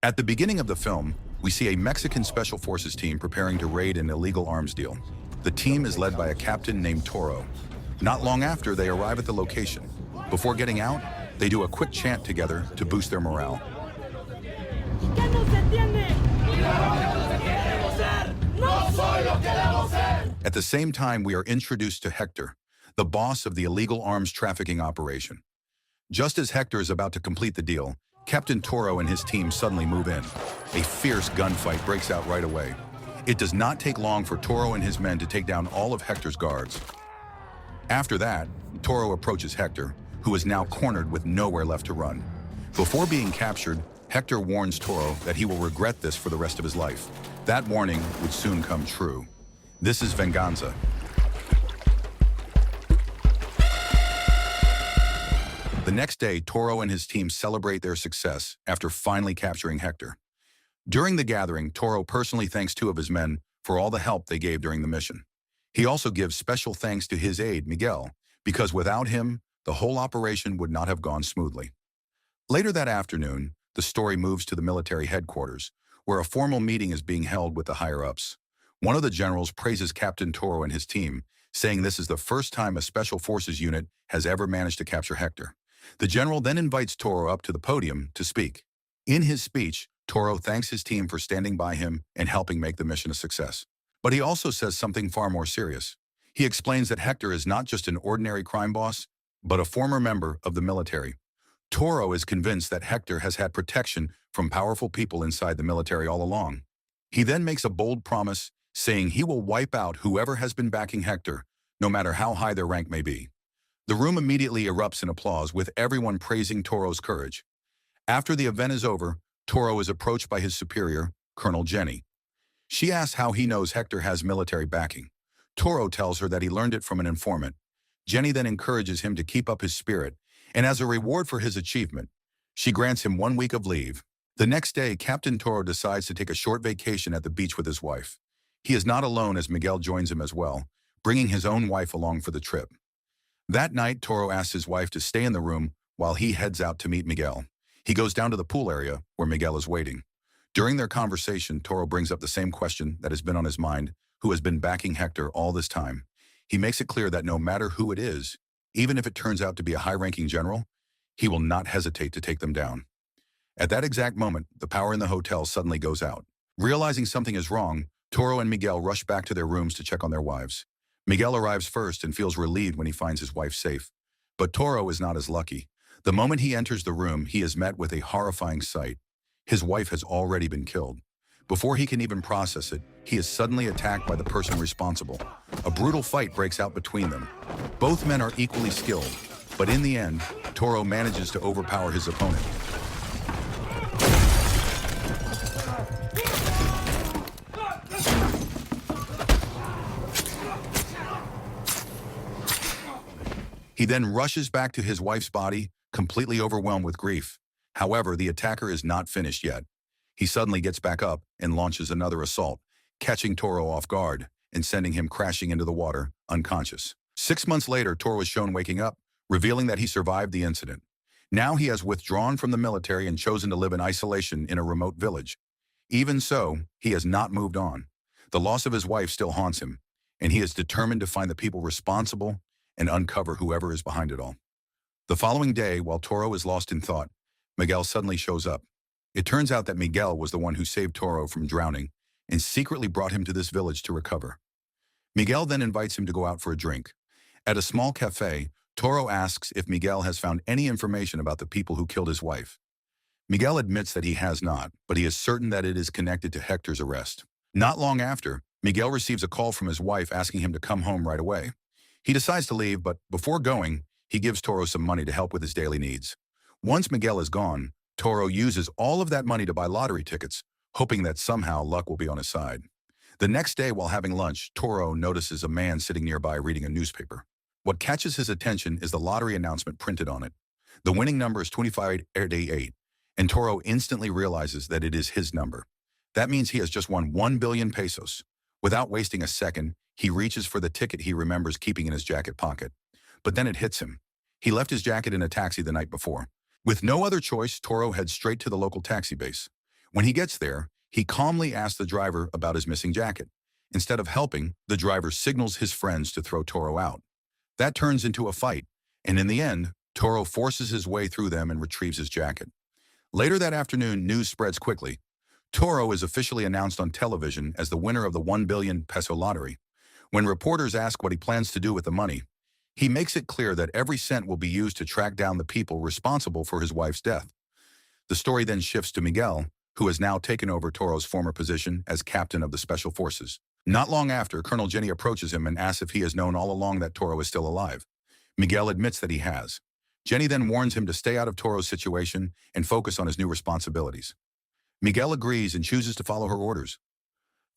At the beginning of the film, we see a Mexican Special Forces team preparing to raid an illegal arms deal. The team is led by a captain named Toro. Not long after, they arrive at the location. Before getting out, they do a quick chant together to boost their morale. At the same time, we are introduced to Hector, the boss of the illegal arms trafficking operation. Just as Hector is about to complete the deal, Captain Toro and his team suddenly move in. A fierce gunfight breaks out right away. It does not take long for Toro and his men to take down all of Hector's guards. After that, Toro approaches Hector, who is now cornered with nowhere left to run. Before being captured, Hector warns Toro that he will regret this for the rest of his life. That warning would soon come true. This is Venganza. The next day, Toro and his team celebrate their success after finally capturing Hector. During the gathering, Toro personally thanks two of his men for all the help they gave during the mission. He also gives special thanks to his aide, Miguel, because without him, the whole operation would not have gone smoothly. Later that afternoon, the story moves to the military headquarters, where a formal meeting is being held with the higher-ups. One of the generals praises Captain Toro and his team, saying this is the first time a Special Forces unit has ever managed to capture Hector. The general then invites Toro up to the podium to speak. In his speech, Toro thanks his team for standing by him and helping make the mission a success. But he also says something far more serious. He explains that Hector is not just an ordinary crime boss, but a former member of the military. Toro is convinced that Hector has had protection from powerful people inside the military all along. He then makes a bold promise, saying he will wipe out whoever has been backing Hector, no matter how high their rank may be. The room immediately erupts in applause, with everyone praising Toro's courage. After the event is over, Toro is approached by his superior, Colonel Jenny. She asks how he knows Hector has military backing. Toro tells her that he learned it from an informant. Jenny then encourages him to keep up his spirit, and as a reward for his achievement, she grants him 1 week of leave. The next day, Captain Toro decides to take a short vacation at the beach with his wife. He is not alone, as Miguel joins him as well, bringing his own wife along for the trip. That night, Toro asks his wife to stay in the room while he heads out to meet Miguel. He goes down to the pool area where Miguel is waiting. During their conversation, Toro brings up the same question that has been on his mind: who has been backing Hector all this time? He makes it clear that no matter who it is, even if it turns out to be a high-ranking general, he will not hesitate to take them down. At that exact moment, the power in the hotel suddenly goes out. Realizing something is wrong, Toro and Miguel rush back to their rooms to check on their wives. Miguel arrives first and feels relieved when he finds his wife safe. But Toro is not as lucky. The moment he enters the room, he is met with a horrifying sight. His wife has already been killed. Before he can even process it, he is suddenly attacked by the person responsible. A brutal fight breaks out between them. Both men are equally skilled, but in the end, Toro manages to overpower his opponent. He then rushes back to his wife's body, completely overwhelmed with grief. However, the attacker is not finished yet. He suddenly gets back up and launches another assault, catching Toro off guard and sending him crashing into the water, unconscious. 6 months later, Toro is shown waking up, revealing that he survived the incident. Now he has withdrawn from the military and chosen to live in isolation in a remote village. Even so, he has not moved on. The loss of his wife still haunts him, and he is determined to find the people responsible and uncover whoever is behind it all. The following day, while Toro is lost in thought, Miguel suddenly shows up. It turns out that Miguel was the one who saved Toro from drowning and secretly brought him to this village to recover. Miguel then invites him to go out for a drink. At a small cafe, Toro asks if Miguel has found any information about the people who killed his wife. Miguel admits that he has not, but he is certain that it is connected to Hector's arrest. Not long after, Miguel receives a call from his wife asking him to come home right away. He decides to leave, but before going, he gives Toro some money to help with his daily needs. Once Miguel is gone, Toro uses all of that money to buy lottery tickets, hoping that somehow luck will be on his side. The next day, while having lunch, Toro notices a man sitting nearby reading a newspaper. What catches his attention is the lottery announcement printed on it. The winning number is 2588, and Toro instantly realizes that it is his number. That means he has just won 1 billion pesos. Without wasting a second, he reaches for the ticket he remembers keeping in his jacket pocket. But then it hits him. He left his jacket in a taxi the night before. With no other choice, Toro heads straight to the local taxi base. When he gets there, he calmly asks the driver about his missing jacket. Instead of helping, the driver signals his friends to throw Toro out. That turns into a fight, and in the end, Toro forces his way through them and retrieves his jacket. Later that afternoon, news spreads quickly. Toro is officially announced on television as the winner of the 1 billion peso lottery. When reporters ask what he plans to do with the money, he makes it clear that every cent will be used to track down the people responsible for his wife's death. The story then shifts to Miguel, who has now taken over Toro's former position as captain of the Special Forces. Not long after, Colonel Jenny approaches him and asks if he has known all along that Toro is still alive. Miguel admits that he has. Jenny then warns him to stay out of Toro's situation and focus on his new responsibilities. Miguel agrees and chooses to follow her orders.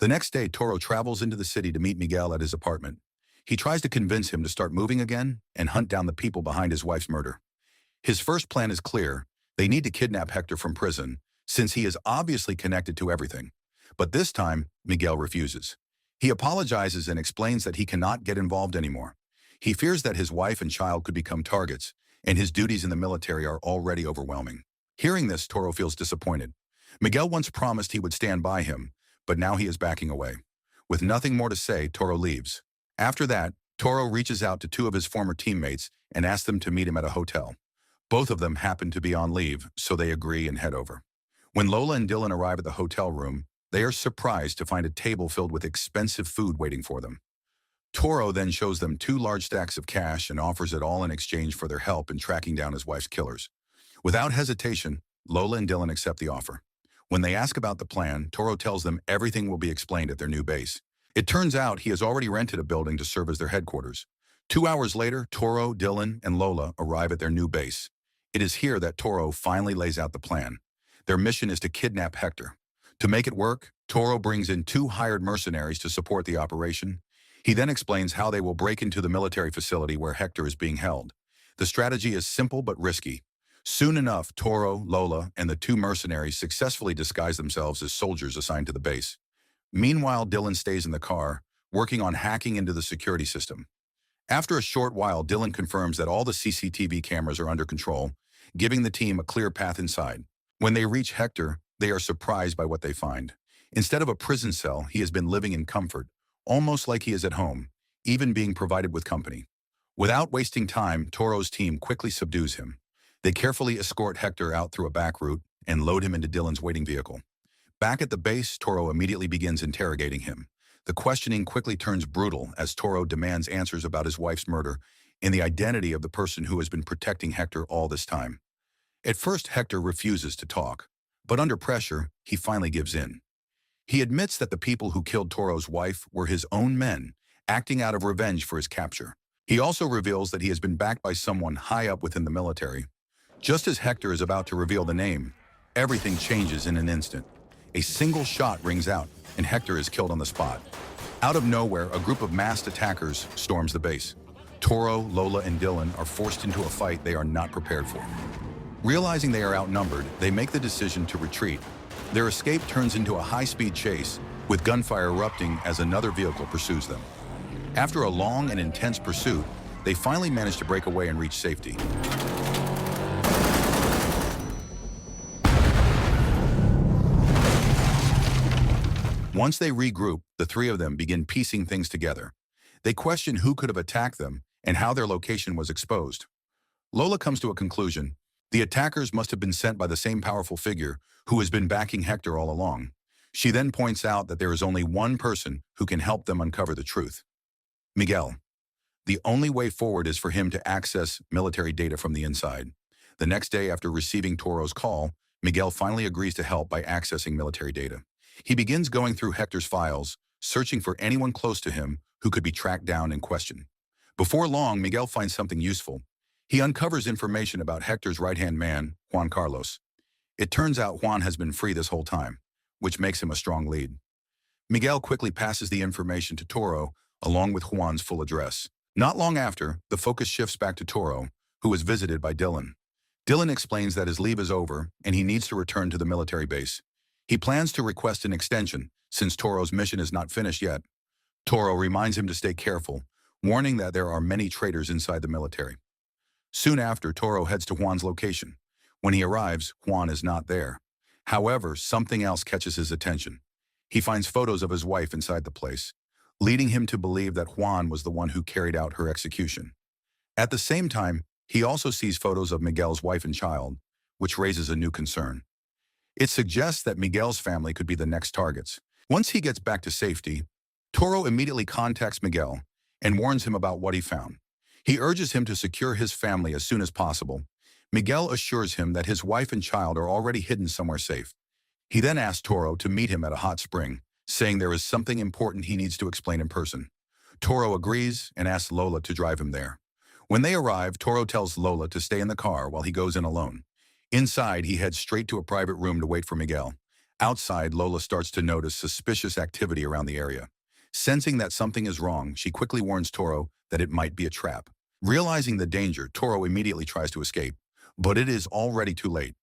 The next day, Toro travels into the city to meet Miguel at his apartment. He tries to convince him to start moving again and hunt down the people behind his wife's murder. His first plan is clear. They need to kidnap Hector from prison, since he is obviously connected to everything. But this time, Miguel refuses. He apologizes and explains that he cannot get involved anymore. He fears that his wife and child could become targets, and his duties in the military are already overwhelming. Hearing this, Toro feels disappointed. Miguel once promised he would stand by him, but now he is backing away. With nothing more to say, Toro leaves. After that, Toro reaches out to two of his former teammates and asks them to meet him at a hotel. Both of them happen to be on leave, so they agree and head over. When Lola and Dylan arrive at the hotel room, they are surprised to find a table filled with expensive food waiting for them. Toro then shows them 2 large stacks of cash and offers it all in exchange for their help in tracking down his wife's killers. Without hesitation, Lola and Dylan accept the offer. When they ask about the plan, Toro tells them everything will be explained at their new base. It turns out he has already rented a building to serve as their headquarters. 2 hours later, Toro, Dylan, and Lola arrive at their new base. It is here that Toro finally lays out the plan. Their mission is to kidnap Hector. To make it work, Toro brings in 2 hired mercenaries to support the operation. He then explains how they will break into the military facility where Hector is being held. The strategy is simple but risky. Soon enough, Toro, Lola, and the 2 mercenaries successfully disguise themselves as soldiers assigned to the base. Meanwhile, Dylan stays in the car, working on hacking into the security system. After a short while, Dylan confirms that all the CCTV cameras are under control, giving the team a clear path inside. When they reach Hector, they are surprised by what they find. Instead of a prison cell, he has been living in comfort, almost like he is at home, even being provided with company. Without wasting time, Toro's team quickly subdues him. They carefully escort Hector out through a back route and load him into Dylan's waiting vehicle. Back at the base, Toro immediately begins interrogating him. The questioning quickly turns brutal as Toro demands answers about his wife's murder and the identity of the person who has been protecting Hector all this time. At first, Hector refuses to talk, but under pressure, he finally gives in. He admits that the people who killed Toro's wife were his own men, acting out of revenge for his capture. He also reveals that he has been backed by someone high up within the military. Just as Hector is about to reveal the name, everything changes in an instant. A single shot rings out, and Hector is killed on the spot. Out of nowhere, a group of masked attackers storms the base. Toro, Lola, and Dylan are forced into a fight they are not prepared for. Realizing they are outnumbered, they make the decision to retreat. Their escape turns into a high-speed chase, with gunfire erupting as another vehicle pursues them. After a long and intense pursuit, they finally manage to break away and reach safety. Once they regroup, the 3 of them begin piecing things together. They question who could have attacked them and how their location was exposed. Lola comes to a conclusion. The attackers must have been sent by the same powerful figure who has been backing Hector all along. She then points out that there is only one person who can help them uncover the truth: Miguel. The only way forward is for him to access military data from the inside. The next day, after receiving Toro's call, Miguel finally agrees to help by accessing military data. He begins going through Hector's files, searching for anyone close to him who could be tracked down and questioned. Before long, Miguel finds something useful. He uncovers information about Hector's right-hand man, Juan Carlos. It turns out Juan has been free this whole time, which makes him a strong lead. Miguel quickly passes the information to Toro, along with Juan's full address. Not long after, the focus shifts back to Toro, who is visited by Dylan. Dylan explains that his leave is over and he needs to return to the military base. He plans to request an extension, since Toro's mission is not finished yet. Toro reminds him to stay careful, warning that there are many traitors inside the military. Soon after, Toro heads to Juan's location. When he arrives, Juan is not there. However, something else catches his attention. He finds photos of his wife inside the place, leading him to believe that Juan was the one who carried out her execution. At the same time, he also sees photos of Miguel's wife and child, which raises a new concern. It suggests that Miguel's family could be the next targets. Once he gets back to safety, Toro immediately contacts Miguel and warns him about what he found. He urges him to secure his family as soon as possible. Miguel assures him that his wife and child are already hidden somewhere safe. He then asks Toro to meet him at a hot spring, saying there is something important he needs to explain in person. Toro agrees and asks Lola to drive him there. When they arrive, Toro tells Lola to stay in the car while he goes in alone. Inside, he heads straight to a private room to wait for Miguel. Outside, Lola starts to notice suspicious activity around the area. Sensing that something is wrong, she quickly warns Toro that it might be a trap. Realizing the danger, Toro immediately tries to escape, but it is already too late.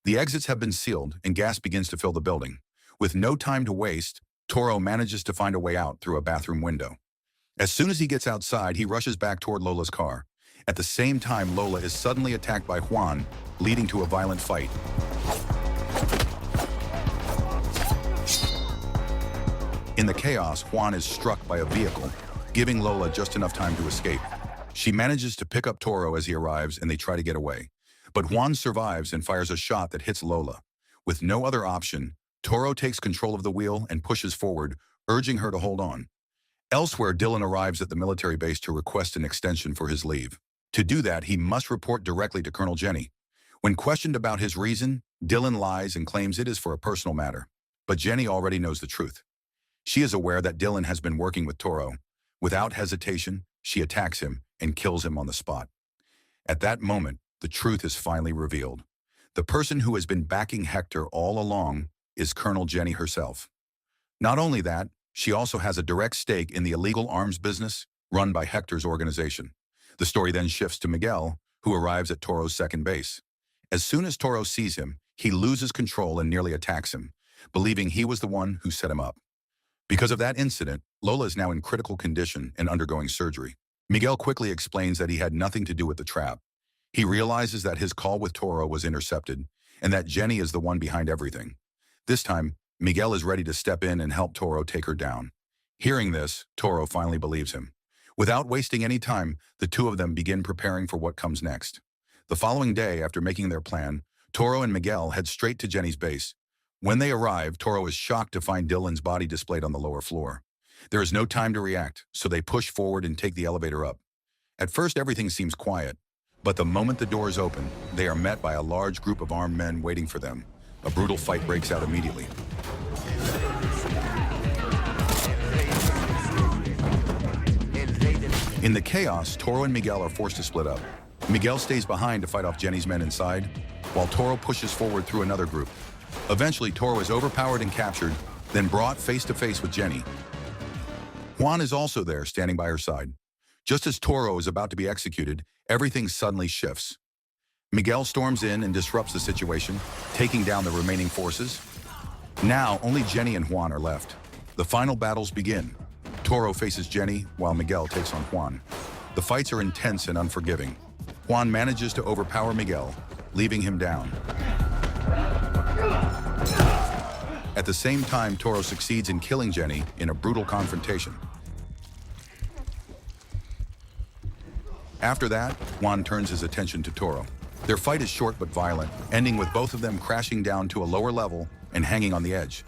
The exits have been sealed and gas begins to fill the building. With no time to waste, Toro manages to find a way out through a bathroom window. As soon as he gets outside, he rushes back toward Lola's car. At the same time, Lola is suddenly attacked by Juan, leading to a violent fight. In the chaos, Juan is struck by a vehicle, giving Lola just enough time to escape. She manages to pick up Toro as he arrives and they try to get away. But Juan survives and fires a shot that hits Lola. With no other option, Toro takes control of the wheel and pushes forward, urging her to hold on. Elsewhere, Dylan arrives at the military base to request an extension for his leave. To do that, he must report directly to Colonel Jenny. When questioned about his reason, Dylan lies and claims it is for a personal matter. But Jenny already knows the truth. She is aware that Dylan has been working with Toro. Without hesitation, she attacks him and kills him on the spot. At that moment, the truth is finally revealed. The person who has been backing Hector all along is Colonel Jenny herself. Not only that, she also has a direct stake in the illegal arms business run by Hector's organization. The story then shifts to Miguel, who arrives at Toro's second base. As soon as Toro sees him, he loses control and nearly attacks him, believing he was the one who set him up. Because of that incident, Lola is now in critical condition and undergoing surgery. Miguel quickly explains that he had nothing to do with the trap. He realizes that his call with Toro was intercepted and that Jenny is the one behind everything. This time, Miguel is ready to step in and help Toro take her down. Hearing this, Toro finally believes him. Without wasting any time, the two of them begin preparing for what comes next. The following day, after making their plan, Toro and Miguel head straight to Jenny's base. When they arrive, Toro is shocked to find Dylan's body displayed on the lower floor. There is no time to react, so they push forward and take the elevator up. At first, everything seems quiet, but the moment the doors open, they are met by a large group of armed men waiting for them. A brutal fight breaks out immediately. In the chaos, Toro and Miguel are forced to split up. Miguel stays behind to fight off Jenny's men inside, while Toro pushes forward through another group. Eventually, Toro is overpowered and captured, then brought face to face with Jenny. Juan is also there, standing by her side. Just as Toro is about to be executed, everything suddenly shifts. Miguel storms in and disrupts the situation, taking down the remaining forces. Now, only Jenny and Juan are left. The final battles begin. Toro faces Jenny, while Miguel takes on Juan. The fights are intense and unforgiving. Juan manages to overpower Miguel, leaving him down. At the same time, Toro succeeds in killing Jenny in a brutal confrontation. After that, Juan turns his attention to Toro. Their fight is short but violent, ending with both of them crashing down to a lower level and hanging on the edge.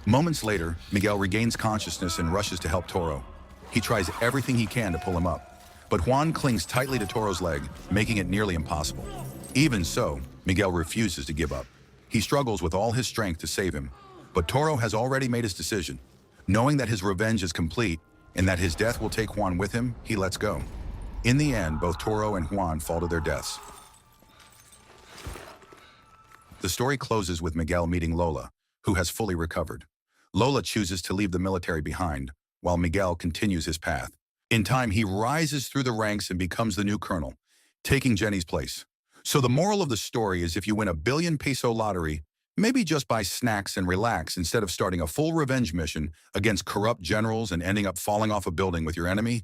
Moments later, Miguel regains consciousness and rushes to help Toro. He tries everything he can to pull him up, but Juan clings tightly to Toro's leg, making it nearly impossible. Even so, Miguel refuses to give up. He struggles with all his strength to save him, but Toro has already made his decision. Knowing that his revenge is complete and that his death will take Juan with him, he lets go. In the end, both Toro and Juan fall to their deaths. The story closes with Miguel meeting Lola, who has fully recovered. Lola chooses to leave the military behind, while Miguel continues his path. In time, he rises through the ranks and becomes the new colonel, taking Jenny's place. So the moral of the story is if you win a billion-peso lottery, maybe just buy snacks and relax instead of starting a full revenge mission against corrupt generals and ending up falling off a building with your enemy.